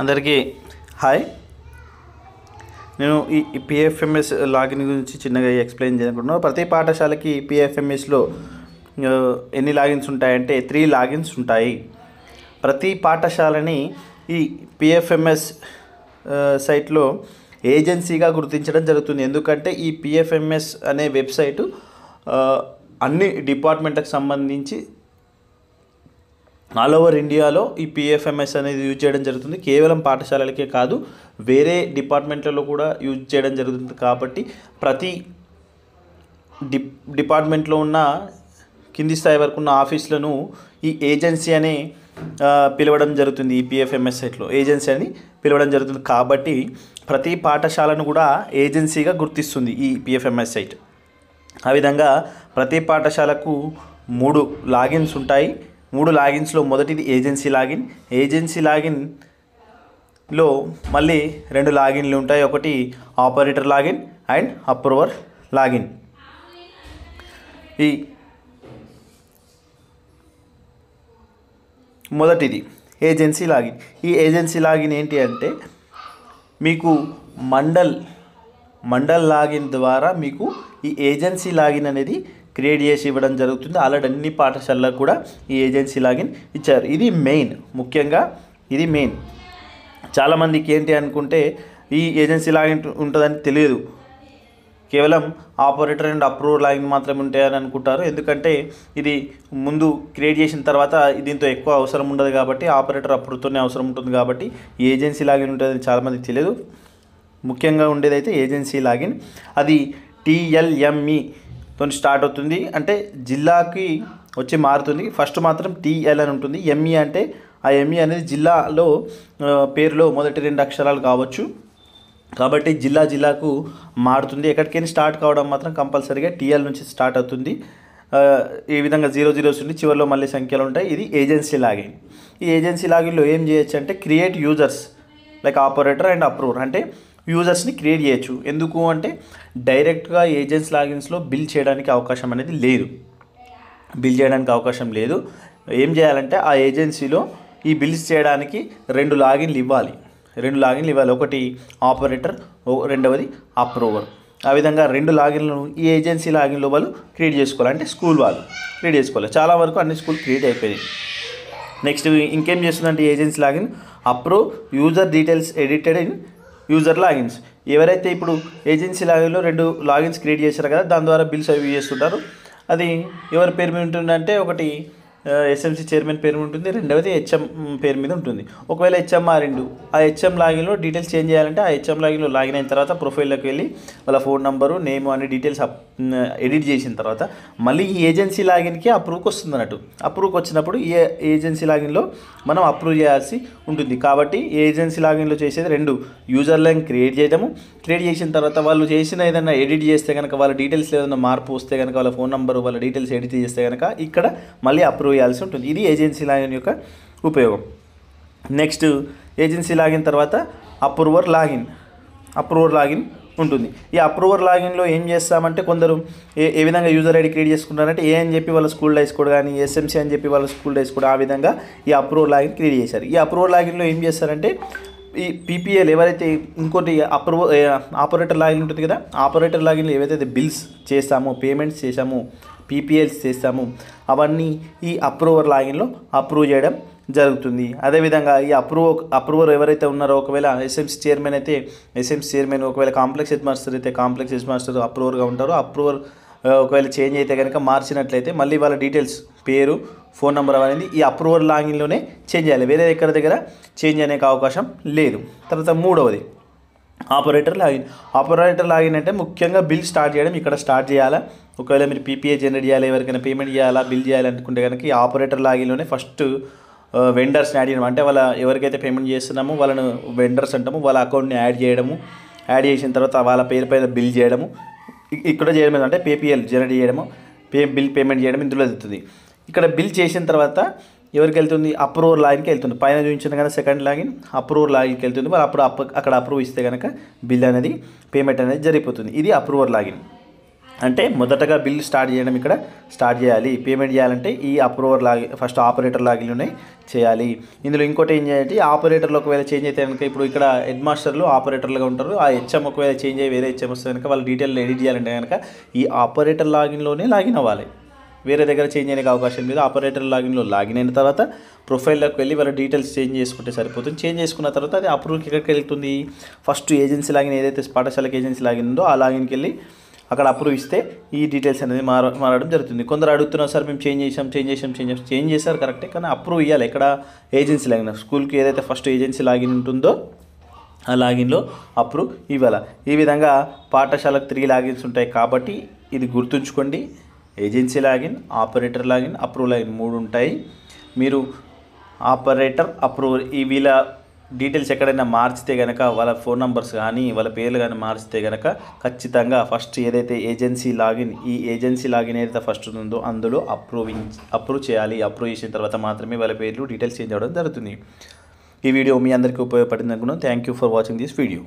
అందరికీ హాయ్. నేను ఈ పిఎఫ్ఎంఎస్ లాగిన్ గురించి చిన్నగా ఎక్స్ప్లెయిన్ చేయనుకుంటున్నాను. ప్రతి పాఠశాలకి పిఎఫ్ఎంఎస్లో ఎన్ని లాగిన్స్ ఉంటాయంటే 3 లాగిన్స్ ఉంటాయి. ప్రతి పాఠశాలని ఈ పిఎఫ్ఎంఎస్ సైట్లో ఏజెన్సీగా గుర్తించడం జరుగుతుంది. ఎందుకంటే ఈ పిఎఫ్ఎంఎస్ అనే వెబ్సైటు అన్ని డిపార్ట్మెంట్లకు సంబంధించి ఆల్ ఓవర్ ఇండియాలో ఈ పిఎఫ్ఎంఎస్ అనేది యూజ్ చేయడం జరుగుతుంది. కేవలం పాఠశాలలకే కాదు, వేరే డిపార్ట్మెంట్లలో కూడా యూజ్ చేయడం జరుగుతుంది. కాబట్టి ప్రతి డిపార్ట్మెంట్లో ఉన్న కింది స్థాయి వరకు ఉన్న ఆఫీసులను ఈ ఏజెన్సీ అని పిలవడం జరుగుతుంది. ఈ పిఎఫ్ఎంఎస్ సైట్లో ఏజెన్సీ అని పిలవడం జరుగుతుంది. కాబట్టి ప్రతి పాఠశాలను కూడా ఏజెన్సీగా గుర్తిస్తుంది ఈ పిఎఫ్ఎంఎస్ సైట్. ఆ విధంగా ప్రతి పాఠశాలకు 3 లాగిన్స్ ఉంటాయి. 3 లాగిన్స్లో మొదటిది ఏజెన్సీ లాగిన్. ఏజెన్సీ లాగిన్లో మళ్ళీ 2 లాగిన్లు ఉంటాయి. ఒకటి operator login and approver login. ఈ మొదటిది ఏజెన్సీ లాగిన్. ఈ ఏజెన్సీ లాగిన్ ఏంటి అంటే మీకు మండల్ లాగిన్ ద్వారా మీకు ఈ ఏజెన్సీ లాగిన్ అనేది క్రియేట్ చేసి ఇవ్వడం జరుగుతుంది. ఆల్రెడీ అన్ని పాఠశాలలకు కూడా ఈ ఏజెన్సీ లాగిన్ ఇచ్చారు. ఇది మెయిన్, ముఖ్యంగా ఇది మెయిన్. చాలామందికి ఏంటి అనుకుంటే ఈ ఏజెన్సీ లాగిన్ ఉంటుందని తెలియదు, కేవలం ఆపరేటర్ అండ్ అప్రూవర్ లాగిన్ మాత్రమే ఉంటాయని అనుకుంటారు. ఎందుకంటే ఇది ముందు క్రియేట్ చేసిన తర్వాత దీంతో ఎక్కువ అవసరం ఉండదు కాబట్టి, ఆపరేటర్ అప్రూవ్తోనే అవసరం ఉంటుంది కాబట్టి ఈ ఏజెన్సీ లాగిన్ ఉంటుందని చాలామందికి తెలియదు. ముఖ్యంగా ఉండేదైతే ఏజెన్సీ లాగిన్. అది TLME తో స్టార్ట్ అవుతుంది, అంటే జిల్లాకి వచ్చి మారుతుంది. ఫస్ట్ మాత్రం TL అని ఉంటుంది. ME అంటే ఆ ME అనేది జిల్లాలో పేరులో మొదటి 2 అక్షరాలు కావచ్చు. కాబట్టి జిల్లాకు మారుతుంది. ఎక్కడికైనా స్టార్ట్ కావడం మాత్రం కంపల్సరీగా TL నుంచి స్టార్ట్ అవుతుంది. ఈ విధంగా 00 నుండి చివరిలో మళ్ళీ సంఖ్యలు ఉంటాయి. ఇది ఏజెన్సీ లాగిన్. ఈ ఏజెన్సీ లాగిన్లో ఏం చేయొచ్చు అంటే create users like operator and approver, అంటే యూజర్స్ని క్రియేట్ చేయొచ్చు. ఎందుకు అంటే డైరెక్ట్గా ఏజెన్సీ లాగిన్స్లో బిల్ చేయడానికి అవకాశం అనేది లేదు. ఏం చేయాలంటే ఆ ఏజెన్సీలో ఈ బిల్స్ చేయడానికి 2 లాగిన్లు ఇవ్వాలి. ఒకటి ఆపరేటర్, రెండవది అప్రూవర్. ఆ విధంగా 2 లాగిన్లను ఈ ఏజెన్సీ లాగిన్లో వాళ్ళు క్రియేట్ చేసుకోవాలి, అంటే స్కూల్ వాళ్ళు క్రియేట్ చేసుకోవాలి. చాలా వరకు అన్ని స్కూల్ క్రియేట్ అయిపోయింది. నెక్స్ట్ ఇంకేం చేస్తుందంటే agency login approve user details edited in user logins. ఎవరైతే ఇప్పుడు ఏజెన్సీ లాగిన్లో 2 లాగిన్స్ క్రియేట్ చేశారు కదా, దాని ద్వారా బిల్స్ అవి చేస్తుంటారు. అది ఎవరి పేరు మీద ఉంటుందంటే ఒకటి SMC చైర్మన్ పేరు మీద ఉంటుంది, రెండవది HM పేరు మీద ఉంటుంది. ఒకవేళ HM మారిండు, ఆ HM లాగిన్లో డీటెయిల్స్ చేంజ్ చేయాలంటే ఆ HM లాగిన్లో లాగిన్ అయిన తర్వాత ప్రొఫైల్లోకి వెళ్ళి వాళ్ళ ఫోన్ నెంబరు, నేమ్ అనే డీటెయిల్స్ ఎడిట్ చేసిన తర్వాత మళ్ళీ ఈ ఏజెన్సీ లాగిన్కి అప్రూవ్కి వస్తుంది అన్నట్టు. అప్రూవ్కి వచ్చినప్పుడు ఈ ఏజెన్సీ లాగిన్లో మనం అప్రూవ్ చేయాల్సి ఉంటుంది. కాబట్టి ఏజెన్సీ లాగిన్లో చేసేది 2 యూజర్ లైన్ క్రియేట్ చేసిన తర్వాత వాళ్ళు చేసిన ఏదైనా ఎడిట్ చేస్తే కనుక, వాళ్ళ డీటెయిల్స్ ఏదైనా మార్పు వస్తే కనుక, వాళ్ళ ఫోన్ నెంబరు, వాళ్ళ డీటెయిల్స్ ఎడిట్ చేస్తే కనుక ఇక్కడ మళ్ళీ అప్రూవ్ చేయాల్సి ఉంటుంది. ఇది ఏజెన్సీ లాగిన్ యొక్క ఉపయోగం. నెక్స్ట్ ఏజెన్సీ లాగిన్ తర్వాత అప్రూవర్ లాగిన్ ఉంటుంది. ఈ అప్రూవర్ లాగిన్లో ఏం చేస్తామంటే కొందరు ఏ విధంగా యూజర్ ఐడి క్రియేట్ చేసుకుంటారంటే A అని చెప్పి వాళ్ళ స్కూల్ డైస్ కోడ్ కానీ, SMC అని చెప్పి వాళ్ళ స్కూల్ డైస్ కోడ్, ఆ విధంగా ఈ అప్రూవర్ లాగిన్ క్రియేట్ చేశారు. ఈ అప్రూవర్ లాగిన్లో ఏం చేస్తారంటే ఈ PPL ఎవరైతే ఇంకోటి ఆపరేటర్ లాగిన్ ఉంటుంది కదా, ఆపరేటర్ లాగిన్లో ఏవైతే బిల్స్ చేస్తామో, పేమెంట్స్ చేసామో, PPLs చేస్తాము, అవన్నీ ఈ అప్రూవర్ లాగిన్లో అప్రూవ్ చేయడం జరుగుతుంది. అదేవిధంగా ఈ అప్రూవర్ ఎవరైతే ఉన్నారో, ఒకవేళ SMC చైర్మన్ అయితే SMC చైర్మన్, ఒకవేళ కాంప్లెక్స్ హెడ్ మాస్టర్ అయితే కాంప్లెక్స్ హెడ్ మాస్టర్ అప్రూవర్గా ఉంటారు. అప్రూవర్ ఒకవేళ చేంజ్ అయితే కనుక, మార్చినట్లయితే మళ్ళీ వాళ్ళ డీటెయిల్స్, పేరు, ఫోన్ నెంబర్ అనేది ఈ అప్రూవర్ లాగిన్లోనే చేంజ్ చేయాలి. వేరే దగ్గర చేంజ్ అనేక అవకాశం లేదు. తర్వాత 3వది ఆపరేటర్ లాగిన్ అంటే ముఖ్యంగా బిల్ స్టార్ట్ చేయడం ఇక్కడ స్టార్ట్ చేయాలా. ఒకవేళ మీరు PPA జనరేట్ చేయాలి, ఎవరికైనా పేమెంట్ చేయాలా, బిల్ చేయాలి అనుకుంటే కనుక ఈ ఆపరేటర్ లాగిన్లోనే ఫస్ట్ వెండర్స్ని యాడ్ చేయడం, అంటే వాళ్ళ ఎవరికైతే పేమెంట్ చేస్తున్నామో వాళ్ళను వెండర్స్ అంటాము, వాళ్ళ అకౌంట్ని యాడ్ చేసిన తర్వాత వాళ్ళ పేరు పైన బిల్ చేయడము, ఇక్కడ చేయడం అంటే PPL జనరేట్ చేయడము, బిల్ పేమెంట్ చేయడం ఇందులో వెళ్తుంది. ఇక్కడ బిల్ చేసిన తర్వాత ఎవరికి వెళ్తుంది? అప్రూవర్ లాగిన్కి వెళ్తుంది. పైన చూపించిన కనుక సెకండ్ లాగిన్ అప్రూవర్ లాగిన్కి వెళ్తుంది. మరి అక్కడ అప్రూవ్ ఇస్తే కనుక బిల్ అనేది, పేమెంట్ అనేది జరిగిపోతుంది. ఇది అప్రూవర్ లాగిన్. అంటే మొదటగా బిల్ స్టార్ట్ చేయడం ఇక్కడ స్టార్ట్ చేయాలి. పేమెంట్ చేయాలంటే ఈ అప్రూవర్ ఫస్ట్ ఆపరేటర్ లాగిన్లోనే చేయాలి. ఇందులో ఇంకోటి ఏం చేయాలంటే ఆపరేటర్లు ఒకవేళ చేంజ్ అయితే కనుక ఇప్పుడు ఇక్కడ హెడ్ మాస్టర్లు ఆపరేటర్లుగా ఉంటారు. ఆ హెచ్ఎం ఒకవేళ చేంజ్ అయ్యి వేరే హెచ్ఎం వస్తే కనుక వాళ్ళ డీటెయిల్ ఎడిట్ చేయాలంటే కనుక ఈ ఆపరేటర్ లాగిన్లోనే లాగిన్ అవ్వాలి. వేరే దగ్గర చేంజ్ అయ్యే అవకాశం లేదు. ఆపరేటర్ లాగిన్లో లాగిన్ అయిన తర్వాత ప్రొఫైల్లోకి వెళ్ళి వాళ్ళ డీటెయిల్స్ చేంజ్ చేసుకుంటే సరిపోతుంది. చేంజ్ చేసుకున్న తర్వాత అది అప్రూవ్కి ఎక్కడికి వెళ్తుంది, ఫస్ట్ ఏజెన్సీ లాగిన్ ఏదైతే పాఠశాలకు ఏజెన్సీ లాగిన్ ఉందో ఆ లాగిన్కి వెళ్ళి అక్కడ అప్రూవ్ ఇస్తే ఈ డీటెయిల్స్ అనేది మారడం జరుగుతుంది. కొందరు అడుగుతున్నారు సార్ మేము చేంజ్ చేశారు కరెక్టే, కానీ అప్రూవ్ ఇవ్వాలి. ఎక్కడ ఏజెన్సీ లాగిన్ స్కూల్కి ఏదైతే ఫస్ట్ ఏజెన్సీ లాగిన్ ఉంటుందో ఆ లాగిన్లో అప్రూవ్ ఇవ్వాలి. ఈ విధంగా పాఠశాలకు 3 లాగిన్స్ ఉంటాయి కాబట్టి ఇది గుర్తుంచుకోండి. Agency login, operator login, approve login 3 ఉంటాయి. మీరు ఆపరేటర్, అప్రూవర్ ఈ వీళ్ళ డీటెయిల్స్ ఎక్కడైనా మార్చితే కనుక వాళ్ళ ఫోన్ నెంబర్స్ కానీ వాళ్ళ పేర్లు కానీ మార్చితే కనుక ఖచ్చితంగా ఫస్ట్ ఏదైతే ఏజెన్సీ లాగిన్ ఈ ఏజెన్సీ లాగిన్ ఏదైతే ఫస్ట్ ఉందో అందులో అప్రూవ్ చేయాలి. అప్రూవ్ చేసిన తర్వాత మాత్రమే వాళ్ళ పేర్లు డీటెయిల్స్ చేంజ్ అవ్వడం జరుగుతుంది. ఈ వీడియో మీ అందరికీ ఉపయోగపడింది అనుకున్నాను. Thank you for watching this video.